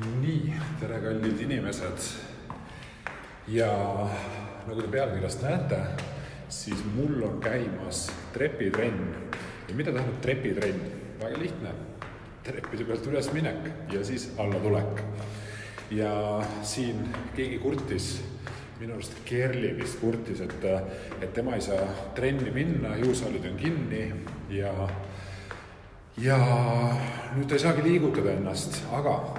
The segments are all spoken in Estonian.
Nii, tere kallid inimesed. Ja nagu te pealkirjast näete, siis mul on käimas trepitrenn. Ja mida tähendab trepitrenn? Väga lihtne. Treppide pealt üles minek ja siis alla tulek. Ja siin keegi kurtis, minu arust Kerli vist kurtis, et tema ei saa trenni minna, jõusaalid on kinni ja nüüd ta ei saagi liigutada ennast, aga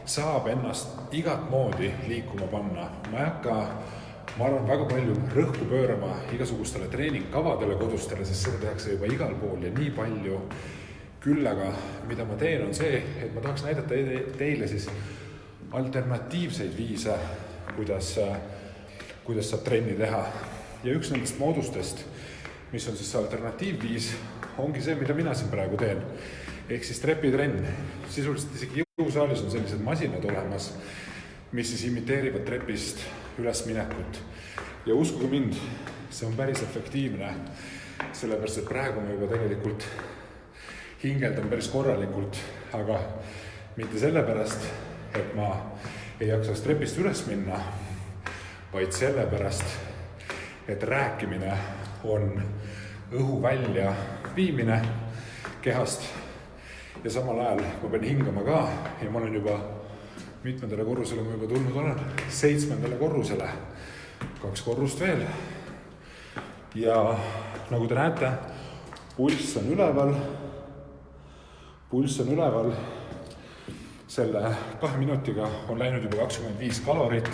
saab ennast igat moodi liikuma panna. Ma arvan, väga palju rõhku pöörama igasugustele treeningkavadele kodustele, sest seda tehakse juba igal pool ja nii palju. Küll aga, mida ma teen, on see, et ma tahaks näidata teile siis alternatiivseid viise, kuidas saab trenni teha. Ja üks nendest moodustest, mis on siis alternatiivviis, ongi see, mida mina siin praegu teen. Ehk siis trepitrenn. Sisuliselt isegi jõusaalis on sellised masinad olemas, mis siis imiteerivad trepist üles minekut. Ja uskuge mind, see on päris efektiivne, sellepärast, et praegu ma juba tegelikult hingeldan päris korralikult, aga mitte sellepärast, et ma ei jaksaks trepist üles minna, vaid sellepärast, et rääkimine on õhu välja viimine kehast ja samal ajal ma pean hingama ka ja ma olen juba mitmendale korrusele ma juba tulnud olen, 7. korrusele, 2 korrust veel ja nagu te näete, pulss on üleval, selle 2 minutiga on läinud juba 25 kalorit,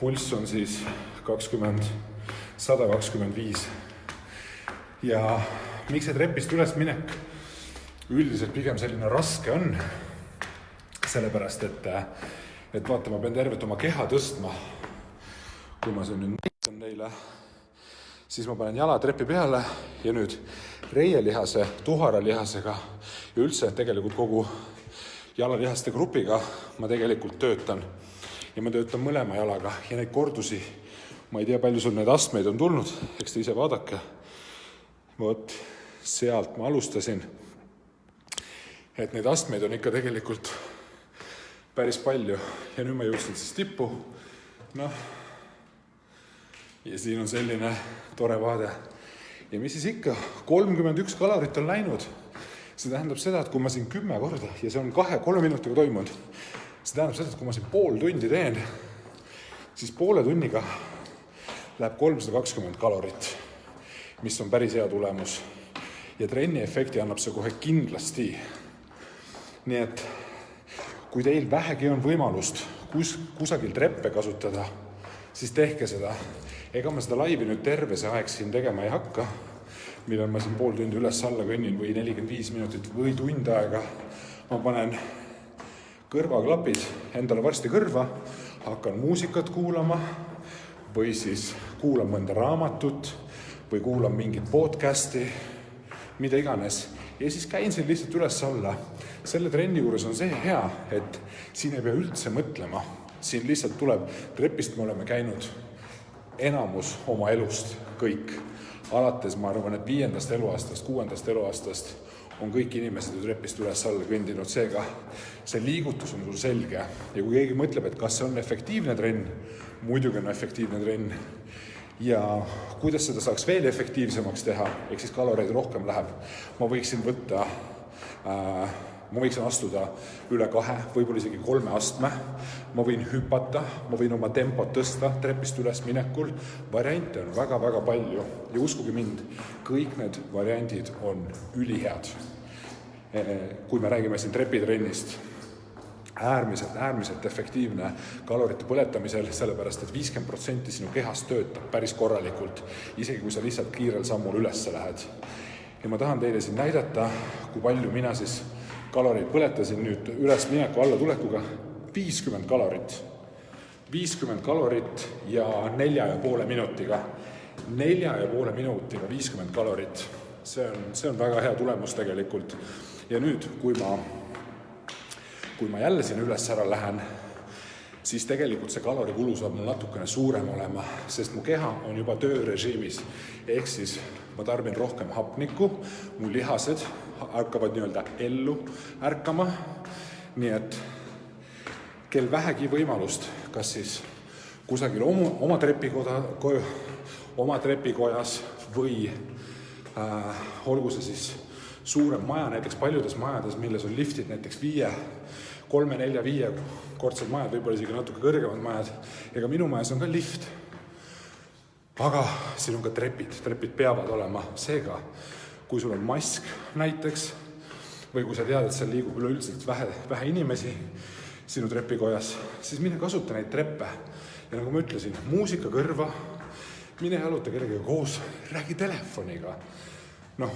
pulss on siis 125 ja miks see trepist üles minek üldiselt pigem selline raske on, sellepärast, et vaata, ma pean tervet oma keha tõstma. Kui ma siin nüüd näitan neile, siis ma panen jala trepi peale ja nüüd reielihase, tuharalihasega ja üldse tegelikult kogu jalalihaste grupiga ma tegelikult töötan. Ja ma töötan mõlema jalaga ja neid kordusi, ma ei tea, palju sul neid astmeid on tulnud, eks te ise vaadake. Vot, sealt ma alustasin. Et neid astmeid on ikka tegelikult päris palju ja nüüd ma jõudsin siis tippu. Noh, ja siin on selline tore vaade. Ja mis siis ikka, 31 kalorit on läinud. See tähendab seda, et kui ma siin 10 korda ja see on 2-3 minutiga toimunud, see tähendab seda, et kui ma siin pool tundi teen, siis poole tunniga läheb 320 kalorit, mis on päris hea tulemus. Ja trenni efekti annab see kohe kindlasti. Nii et kui teil vähegi on võimalust kusagil treppe kasutada, siis tehke seda. Ega ma seda laivi nüüd terve see aeg siin tegema ei hakka, millal ma siin pool tundi üles alla kõnnin või 45 minutit või tund aega. Ma panen kõrvaklapid endale varsti kõrva, hakkan muusikat kuulama või siis kuulan mõnda raamatut või kuulan mingit podcasti, mida iganes. Ja siis käin siin lihtsalt üles alla. Selle trenni juures on see hea, et siin ei pea üldse mõtlema. Siin lihtsalt tuleb, trepist me oleme käinud enamus oma elust kõik. Alates, ma arvan, et 5. eluaastast, 6. eluaastast on kõik inimesed ju trepist üles alla kõndinud. Seega see liigutus on sul selge. Ja kui keegi mõtleb, et kas see on efektiivne trenn, muidugi on efektiivne trenn. Ja kuidas seda saaks veel efektiivsemaks teha, ehk siis kaloreid rohkem läheb, ma võiksin astuda üle 2, võib-olla isegi 3 astme, ma võin hüpata, ma võin oma tempot tõsta trepist üles minekul, variante on väga-väga palju ja uskuge mind, kõik need variandid on ülihead. Kui me räägime siin trepitrennist, äärmiselt efektiivne kalorite põletamisel, sellepärast, et 50% sinu kehast töötab päris korralikult, isegi kui sa lihtsalt kiirel sammul üles lähed. Ja ma tahan teile siin näidata, kui palju mina siis kaloreid põletasin nüüd üles mineku alla tulekuga. 50 kalorit. 50 kalorit ja 4,5 minutiga. 4,5 minutiga 50 kalorit. See on väga hea tulemus tegelikult. Ja nüüd, kui ma jälle siin üles ära lähen, siis tegelikult see kalorikulu saab mul natukene suurem olema, sest mu keha on juba töörežiimis. Ehk siis ma tarbin rohkem hapnikku, mu lihased hakkavad nii-öelda ellu ärkama. Nii et kel vähegi võimalust, kas siis kusagil oma trepikojas või olgu see siis suurem maja, näiteks paljudes majades, milles on liftid, näiteks 3, 4, 5 kordsed majad, võib-olla isegi natuke kõrgemad majad, ega minu majas on ka lift. Aga siin on ka trepid peavad olema, seega kui sul on mask näiteks või kui sa tead, et seal liigub üleüldiselt vähe inimesi sinu trepikojas, siis mine kasuta neid treppe. Ja nagu ma ütlesin, muusika kõrva, mine jaluta kellegagi koos, räägi telefoniga.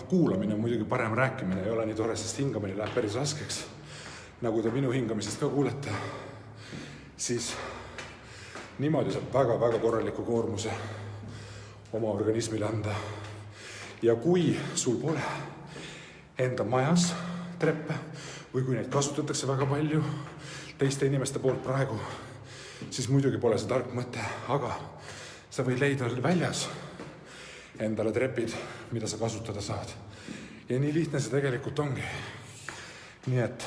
Kuulamine on muidugi parem, rääkimine ei ole nii tore, sest hingamine läheb päris raskeks. Nagu te minu hingamisest ka kuulete, siis niimoodi saab väga-väga korraliku koormuse oma organismile anda. Ja kui sul pole enda majas treppe või kui neid kasutatakse väga palju teiste inimeste poolt praegu, siis muidugi pole see tark mõte, aga sa võid leida väljas endale trepid, mida sa kasutada saad. Ja nii lihtne see tegelikult ongi. Nii et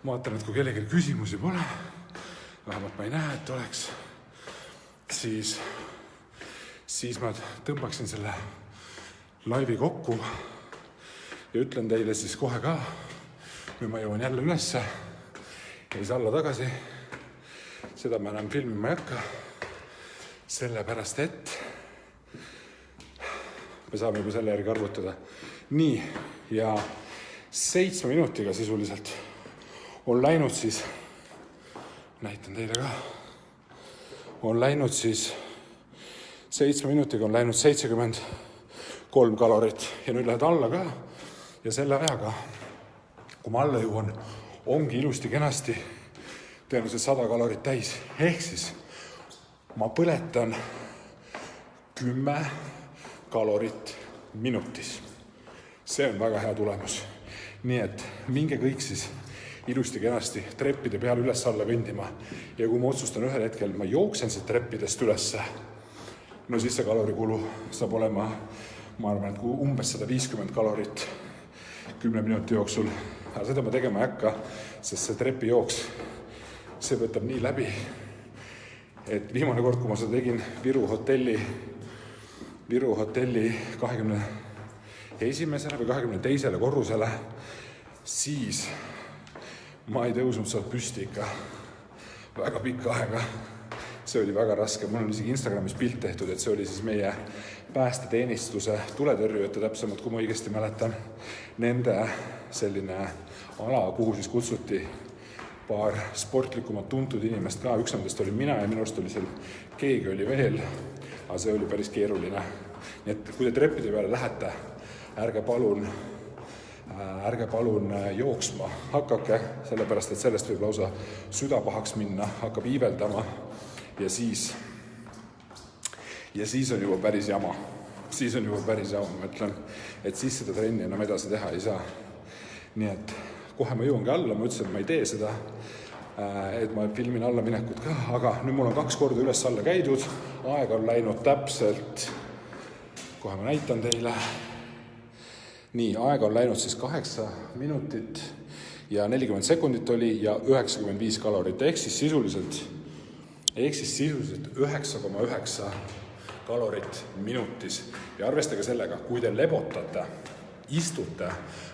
ma vaatan, et kui kellelgi küsimusi pole, vähemalt ma ei näe, et oleks, siis ma tõmbaksin selle laivi kokku ja ütlen teile siis kohe ka, kui ma jõuan jälle ülesse ja siis alla tagasi. Seda ma enam filmima ei hakka, sellepärast et me saame juba selle järgi arvutada. Nii, ja 7 minutiga sisuliselt on läinud siis, näitan teile ka, on läinud siis 7 minutiga on läinud 73 kalorit ja nüüd lähed alla ka ja selle ajaga, kui ma alla jõuan, ongi ilusti kenasti tõenäoliselt 100 kalorit täis. Ehk siis ma põletan 10 kalorit minutis. See on väga hea tulemus. Nii et minge kõik siis ilusti kenasti treppide peal üles alla kõndima. Ja kui ma otsustan ühel hetkel, ma jooksen siit treppidest ülesse, no siis see kalorikulu saab olema, ma arvan, et umbes 150 kalorit 10 minuti jooksul. Aga seda ma tegema ei hakka, sest see trepijooks, see võtab nii läbi, et viimane kord, kui ma seda tegin Viru hotelli 21. või 22. korrusele, siis ma ei tõusnud sealt püsti ikka väga pikka aega. See oli väga raske. Mul on isegi Instagramis pilt tehtud, et see oli siis meie päästeteenistuse tuletõrjujate täpsemalt, kui ma õigesti mäletan, nende selline ala, kuhu siis kutsuti paar sportlikumat tuntud inimest ka. Üks nendest oli mina ja minu arust oli seal keegi oli veel, aga see oli päris keeruline. Nii et kui te treppide peale lähete, ärge palun jooksma hakake, sellepärast et sellest võib lausa süda pahaks minna, hakkab iiveldama ja siis on juba päris jama. Ma ütlen, et siis seda trenni enam edasi teha ei saa. Nii et kohe ma jõuangi alla, ma ütlesin, et ma ei tee seda, et ma filmin alla minekut ka, aga nüüd mul on 2 korda üles alla käidud, aeg on läinud täpselt, kohe ma näitan teile. Nii, aeg on läinud siis 8 minutit ja 40 sekundit oli ja 95 kalorit, ehk siis sisuliselt 9,9 kalorit minutis. Ja arvestage sellega, kui te lebotate, istute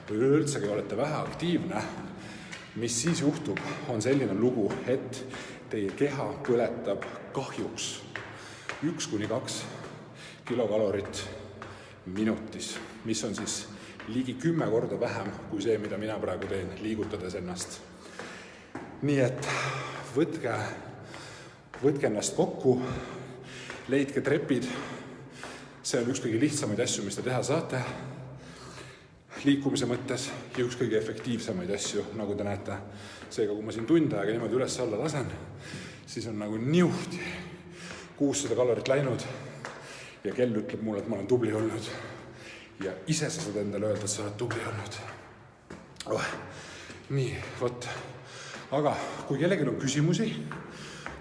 või üleüldsegi olete vähe aktiivne, mis siis juhtub, on selline lugu, et teie keha põletab kahjuks 1-2 kilokalorit minutis, mis on siis ligi 10 korda vähem kui see, mida mina praegu teen, liigutades ennast. Nii et võtke ennast kokku, leidke trepid, see on üks kõige lihtsamaid asju, mis te teha saate liikumise mõttes ja üks kõige efektiivsemaid asju, nagu te näete. Seega, kui ma siin tund aega niimoodi üles alla lasen, siis on nagu niuhti 600 kalorit läinud ja kell ütleb mulle, et ma olen tubli olnud. Ja ise sa saad endale öelda, et sa oled tubli olnud. Nii, võt. Aga kui kellelgi on küsimusi,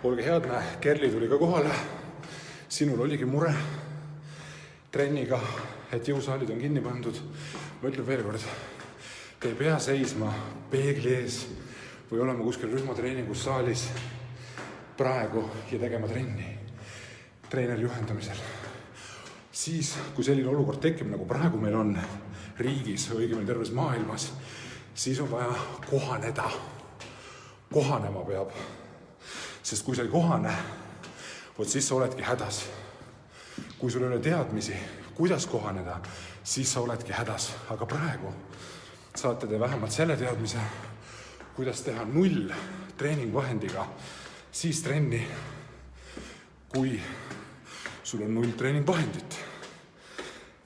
olge head, Kerli tuli ka kohale. Sinul oligi mure trenniga, et jõusaalid on kinni pandud. Ma ütlen veel kord, te ei pea seisma peegli ees või olema kuskil rühmatreeningus saalis praegu ja tegema trenni treeneri juhendamisel. Siis, kui selline olukord tekib, nagu praegu meil on riigis, õigemini terves maailmas, siis on vaja kohaneda. Kohanema peab. Sest kui sa ei kohane, siis sa oledki hädas. Kui sul ei ole teadmisi, kuidas kohaneda, siis sa oledki hädas. Aga praegu saate te vähemalt selle teadmise, kuidas teha 0 treeningvahendiga siis trenni, kui sul on 0 treeningvahendit.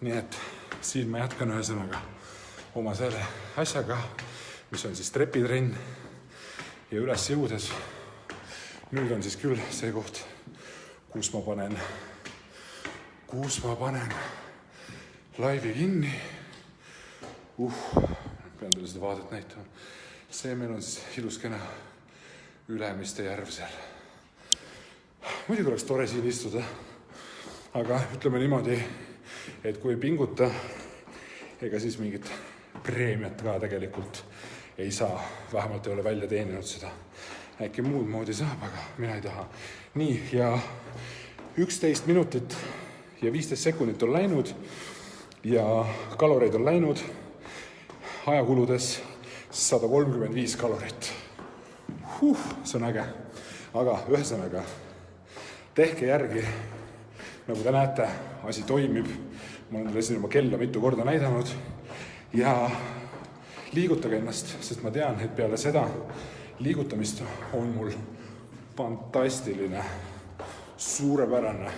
Nii et siin ma jätkan ühesõnaga oma selle asjaga, mis on siis trepitrenn ja üles jõudes. Nüüd on siis küll see koht, kus ma panen laivi kinni. Pean teile seda vaadet näitama. See meil on siis ilus kena Ülemiste järv seal. Muidugi oleks tore siin istuda, aga ütleme niimoodi, et kui ei pinguta, ega siis mingit preemiat ka tegelikult ei saa. Vähemalt ei ole välja teeninud seda. Äkki muud moodi saab, aga mina ei taha. Nii, ja 11 minutit ja 15 sekundit on läinud ja kaloreid on läinud ajakuludes 135 kalorit. See on äge. Aga ühesõnaga, tehke järgi, nagu te näete, asi toimib. Ma olen teile siin oma kella mitu korda näidanud ja liigutage ennast, sest ma tean, et peale seda liigutamist on mul fantastiline, suurepärane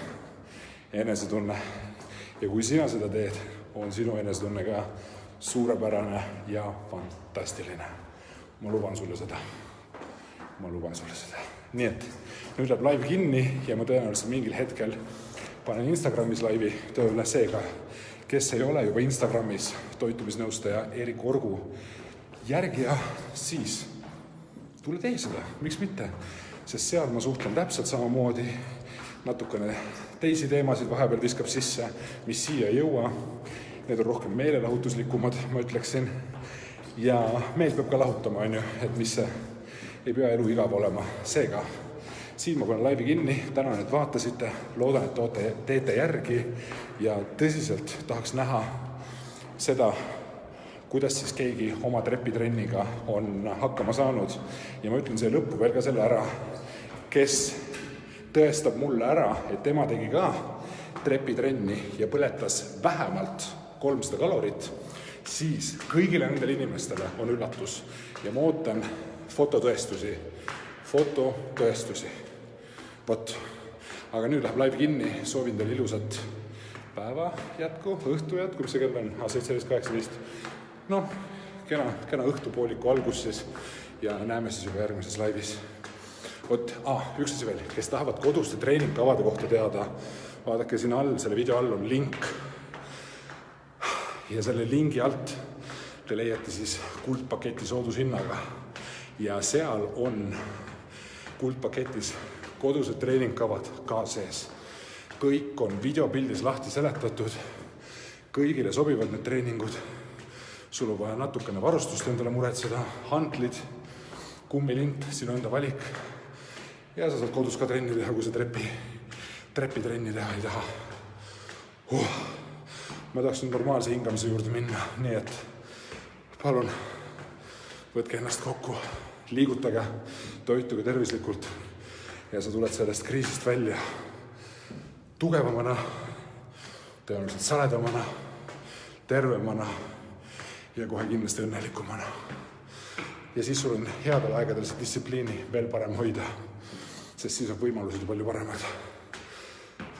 enesetunne. Ja kui sina seda teed, on sinu enesetunne ka suurepärane ja fantastiline. Ma luban sulle seda. Nii et nüüd läheb laiv kinni ja ma tõenäoliselt mingil hetkel panen Instagramis laivi tööle. Seega, kes ei ole juba Instagramis toitumisnõustaja Erik Orgu järgija, siis tule tee seda, miks mitte? Sest seal ma suhtlen täpselt samamoodi, natukene teisi teemasid vahepeal viskab sisse, mis siia ei jõua. Need on rohkem meelelahutuslikumad, ma ütleksin. Ja mees peab ka lahutama, et mis see ei pea elu igav olema. Seega, siin ma panen laivi kinni. Tänan, et vaatasite. Loodan, et teete järgi ja tõsiselt tahaks näha seda, kuidas siis keegi oma trepitrenniga on hakkama saanud. Ja ma ütlen see lõppu veel ka selle ära, kes tõestab mulle ära, et tema tegi ka trepitrenni ja põletas vähemalt 300 kalorit, siis kõigile nendele inimestele on üllatus ja ma ootan fototõestusi. Vot. Aga nüüd läheb laiv kinni. Soovin teile ilusat päeva jätku, õhtu jätku, mis see kell on? 17.18. Noh, kena õhtupooliku algus siis ja näeme siis juba järgmises laivis. Vot, üks asi veel, kes tahavad koduste treeningkavade kohta teada, vaadake siin all, selle video all on link. Ja selle lingi alt te leiate siis kuldpaketi soodushinnaga. Ja seal on kuldpaketis kodused treeningkavad ka sees. Kõik on videopildis lahti seletatud. Kõigile sobivad need treeningud. Sul on vaja natukene varustust endale muretseda, hantlid, kummilint, sinu enda valik. Ja sa saad kodus ka trenni teha, kui sa trepitrenni teha ei taha. Ma tahaks nüüd normaalse hingamise juurde minna, nii et palun võtke ennast kokku, liigutage, toituge tervislikult ja sa tuled sellest kriisist välja tugevamana, tõenäoliselt saledamana, tervemana ja kohe kindlasti õnnelikumana. Ja siis sul on headel aegadel see distsipliini veel parem hoida, sest siis on võimalused palju paremad.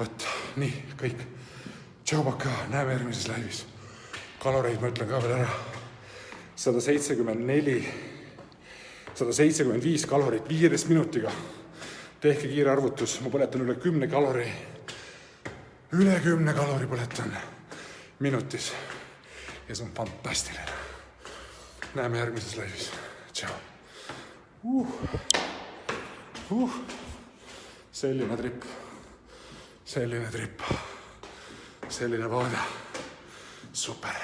Võt, nii, kõik. Tšau, paka, näeme järgmises laivis. Kaloreid ma ütlen ka veel ära. 175 kalorit 15 minutiga. Tehke kiire arvutus, ma põletan üle 10 kalori. Üle 10 kalori põletan minutis. Ja see on fantastiline. Näeme järgmises laivis. Tšau. Selline trip. Selline vaade. Super.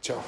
Tšau.